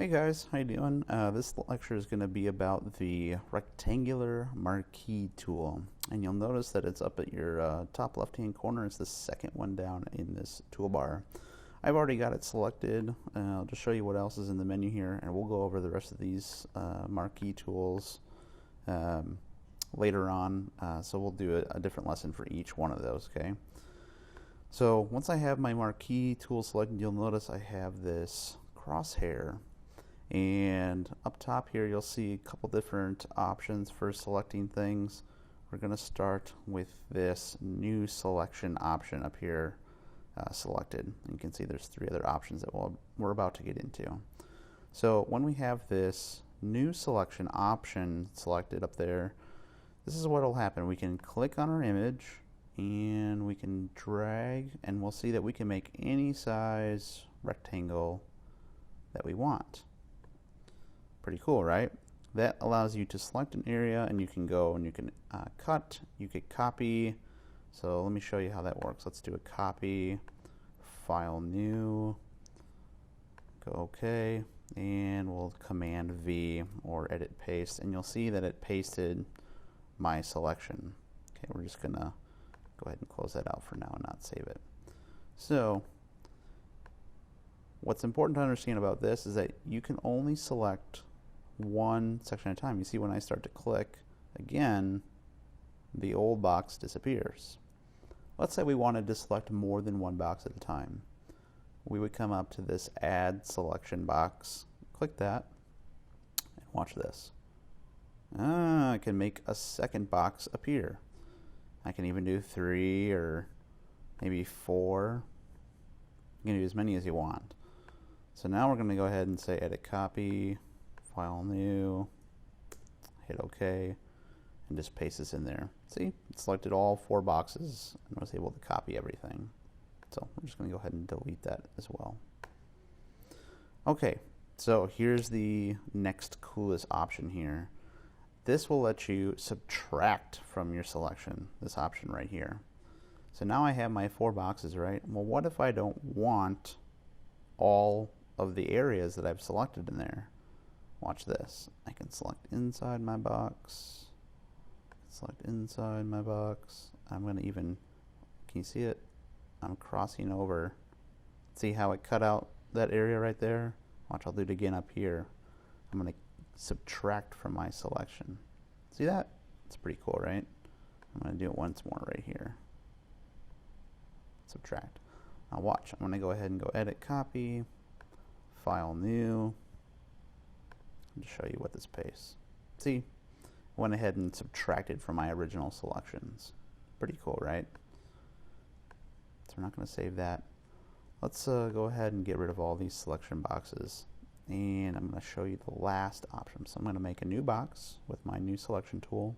Hey guys, how you doing? This lecture is going to be about the rectangular marquee tool, and you'll notice that it's up at your top left hand corner. It's the second one down in this toolbar. I've already got it selected. I'll just show you what else is in the menu here, and we'll go over the rest of these marquee tools later on, so we'll do a different lesson for each one of those, okay? So once I have my marquee tool selected, you'll notice I have this crosshair. And up top here you'll see a couple different options for selecting things. We're going to start with this new selection option up here selected. You can see there's three other options that we're about to get into. So when we have this new selection option selected up there, this is what will happen. We can click on our image and we can drag, and we'll see that we can make any size rectangle that we want. Pretty cool, right? That allows you to select an area, and you can go and you can cut, you could copy. So let me show you how that works. Let's do a copy, file new, go OK, and we'll command V or edit paste, and you'll see that it pasted my selection. Okay, we're just gonna go ahead and close that out for now and not save it. So what's important to understand about this is that you can only select one section at a time. You see, when I start to click again, the old box disappears. Let's say we wanted to select more than one box at a time. We would come up to this add selection box, click that, and watch this. I can make a second box appear. I can even do 3 or maybe 4. You can do as many as you want. So now we're going to go ahead and say edit copy, file new, hit OK, and just paste this in there. See, it selected all 4 boxes and was able to copy everything. So we're just going to go ahead and delete that as well. Okay, so here's the next coolest option here. This will let you subtract from your selection, this option right here. So now I have my 4 boxes, right? Well, what if I don't want all of the areas that I've selected in there? Watch this. I can select inside my box, select inside my box. I'm going to even, can you see it? I'm crossing over. See how it cut out that area right there? Watch, I'll do it again up here. I'm going to subtract from my selection. See that? It's pretty cool, right? I'm going to do it once more right here. Subtract. Now watch, I'm going to go ahead and go edit copy, file new, and show you what this pastes. See, went ahead and subtracted from my original selections. Pretty cool, right? So we're not going to save that. Let's go ahead and get rid of all these selection boxes, and I'm going to show you the last option. So I'm going to make a new box with my new selection tool,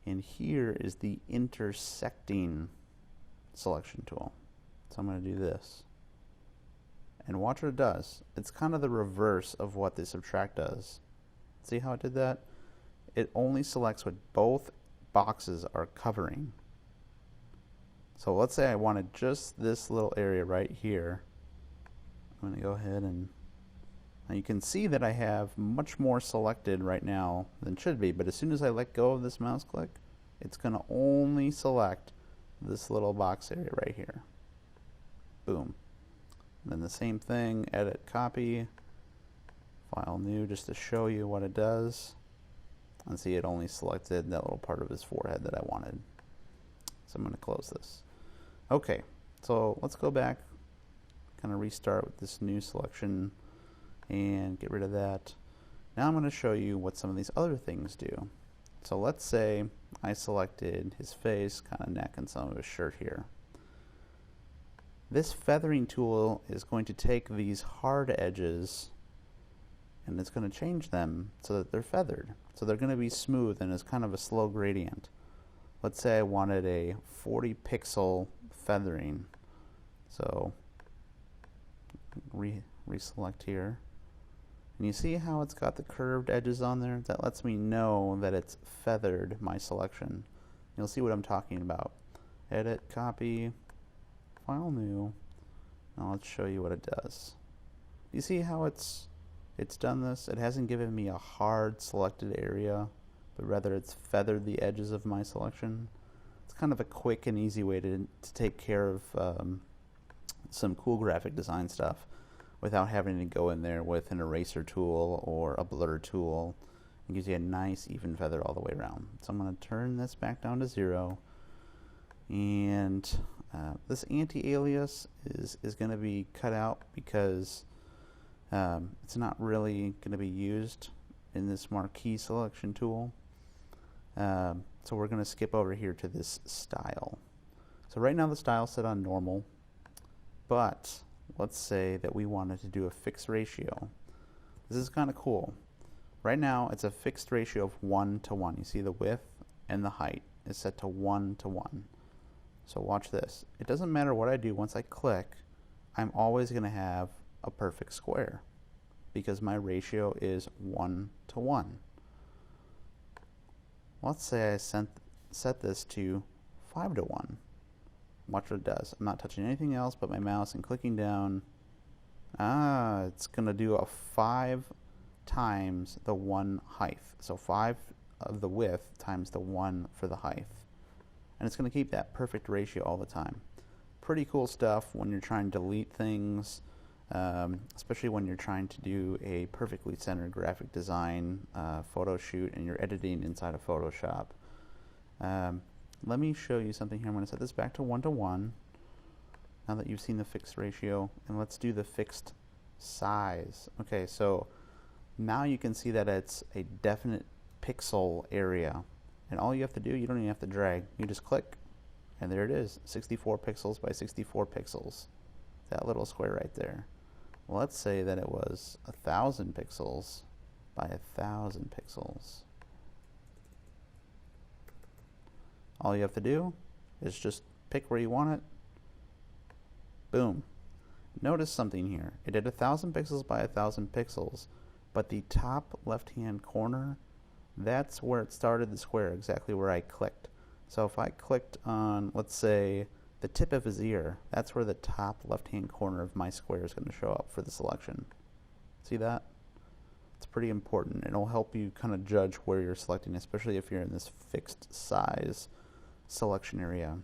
and here is the intersecting selection tool. So I'm going to do this, and watch what it does. It's kind of the reverse of what the subtract does. See how it did that? It only selects what both boxes are covering. So let's say I wanted just this little area right here. I'm going to go ahead and now you can see that I have much more selected right now than should be, but as soon as I let go of this mouse click, it's going to only select this little box area right here. Boom. And then the same thing, edit copy, file new, just to show you what it does. And see, it only selected that little part of his forehead that I wanted. So I'm going to close this. Okay, so let's go back, kind of restart with this new selection and get rid of that. Now I'm going to show you what some of these other things do. So let's say I selected his face, kind of neck, and some of his shirt here. This feathering tool is going to take these hard edges and it's going to change them so that they're feathered. So they're going to be smooth, and it's kind of a slow gradient. Let's say I wanted a 40 pixel feathering. So reselect here. And you see how it's got the curved edges on there? That lets me know that it's feathered my selection. You'll see what I'm talking about. Edit, copy, file new. Now let's show you what it does. You see how it's it's done this. It hasn't given me a hard selected area, but rather it's feathered the edges of my selection. It's kind of a quick and easy way to take care of some cool graphic design stuff without having to go in there with an eraser tool or a blur tool. It gives you a nice even feather all the way around. So I'm going to turn this back down to 0, and this anti-alias is going to be cut out because it's not really going to be used in this Marquee selection tool. So we're going to skip over here to this style. So right now the style is set on normal, but let's say that we wanted to do a fixed ratio. This is kind of cool. Right now it's a fixed ratio of 1 to 1. You see the width and the height is set to 1 to 1. So watch this. It doesn't matter what I do once I click, I'm always going to have a perfect square because my ratio is 1 to 1. Let's say I set this to 5 to 1. Watch what it does. I'm not touching anything else but my mouse and clicking down. It's going to do a 5 times the 1 height. So 5 of the width times the 1 for the height. And it's going to keep that perfect ratio all the time. Pretty cool stuff when you're trying to delete things, especially when you're trying to do a perfectly centered graphic design photo shoot and you're editing inside of Photoshop. Let me show you something here. I'm going to set this back to 1 to 1 now that you've seen the fixed ratio, and let's do the fixed size. Okay, so now you can see that it's a definite pixel area, and all you have to do, you don't even have to drag, you just click and there it is, 64 pixels by 64 pixels, that little square right there. Well, let's say that it was 1,000 pixels by 1,000 pixels. All you have to do is just pick where you want it. Boom. Notice something here. It did 1,000 pixels by 1,000 pixels, but the top left-hand corner, that's where it started the square, exactly where I clicked. So if I clicked on, let's say, the tip of his ear, that's where the top left-hand corner of my square is going to show up for the selection. See that? It's pretty important. It'll help you kind of judge where you're selecting, especially if you're in this fixed size selection area.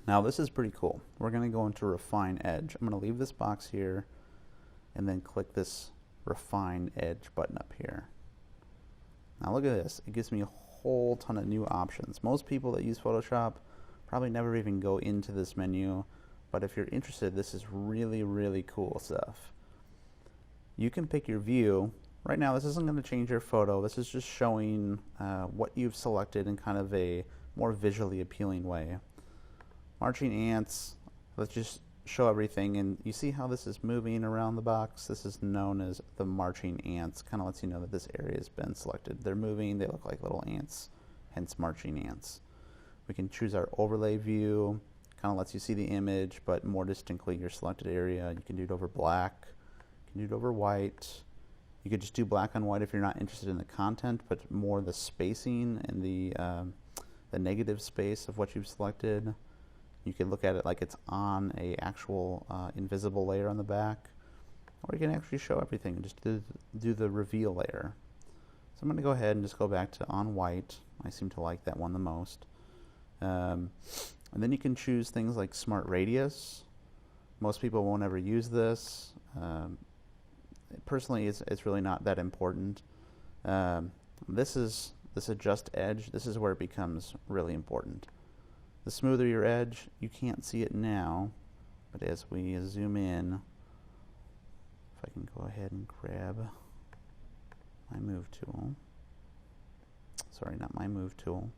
Now this is pretty cool. We're going to go into Refine Edge. I'm going to leave this box here and then click this Refine Edge button up here. Now look at this. It gives me a whole ton of new options. Most people that use Photoshop probably never even go into this menu, but if you're interested, this is really, really cool stuff. You can pick your view. Right now this isn't going to change your photo. This is just showing what you've selected in kind of a more visually appealing way. Marching ants, let's just show everything, and you see how this is moving around the box? This is known as the marching ants. Kind of lets you know that this area has been selected. They're moving, they look like little ants, hence marching ants. We can choose our overlay view, kind of lets you see the image, but more distinctly your selected area. You can do it over black, you can do it over white. You could just do black on white if you're not interested in the content, but more the spacing and the negative space of what you've selected. You can look at it like it's on a actual invisible layer on the back, or you can actually show everything and just do the reveal layer. So I'm going to go ahead and just go back to on white. I seem to like that one the most. And then you can choose things like Smart Radius. Most people won't ever use this. Personally, it's really not that important. This Adjust Edge, this is where it becomes really important. The smoother your edge, you can't see it now, but as we zoom in, if I can go ahead and grab my move tool. Sorry, not my move tool.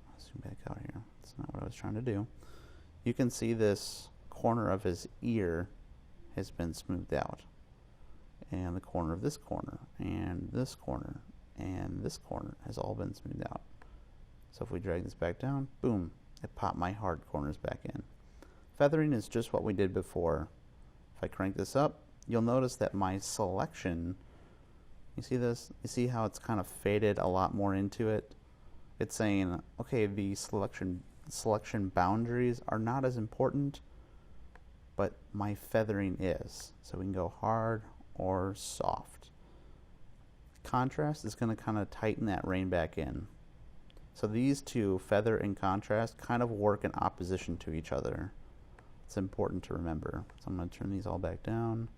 I'll zoom back out here. That's not what I was trying to do. You can see this corner of his ear has been smoothed out, and the corner of this corner, and this corner, and this corner has all been smoothed out. So if we drag this back down, boom, it popped my hard corners back in. Feathering is just what we did before. If I crank this up, you'll notice that my selection, you see this? You see how it's kind of faded a lot more into it? It's saying, okay, the selection boundaries are not as important, but my feathering is. So we can go hard or soft. Contrast is going to kind of tighten that rain back in. So these two, feather and contrast, kind of work in opposition to each other. It's important to remember. So I'm going to turn these all back down.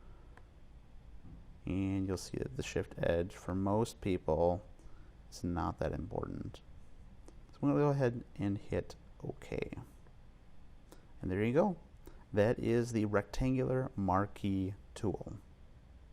And you'll see that the shift edge for most people is not that important. So I'm going to go ahead and hit OK. And there you go. That is the rectangular marquee tool.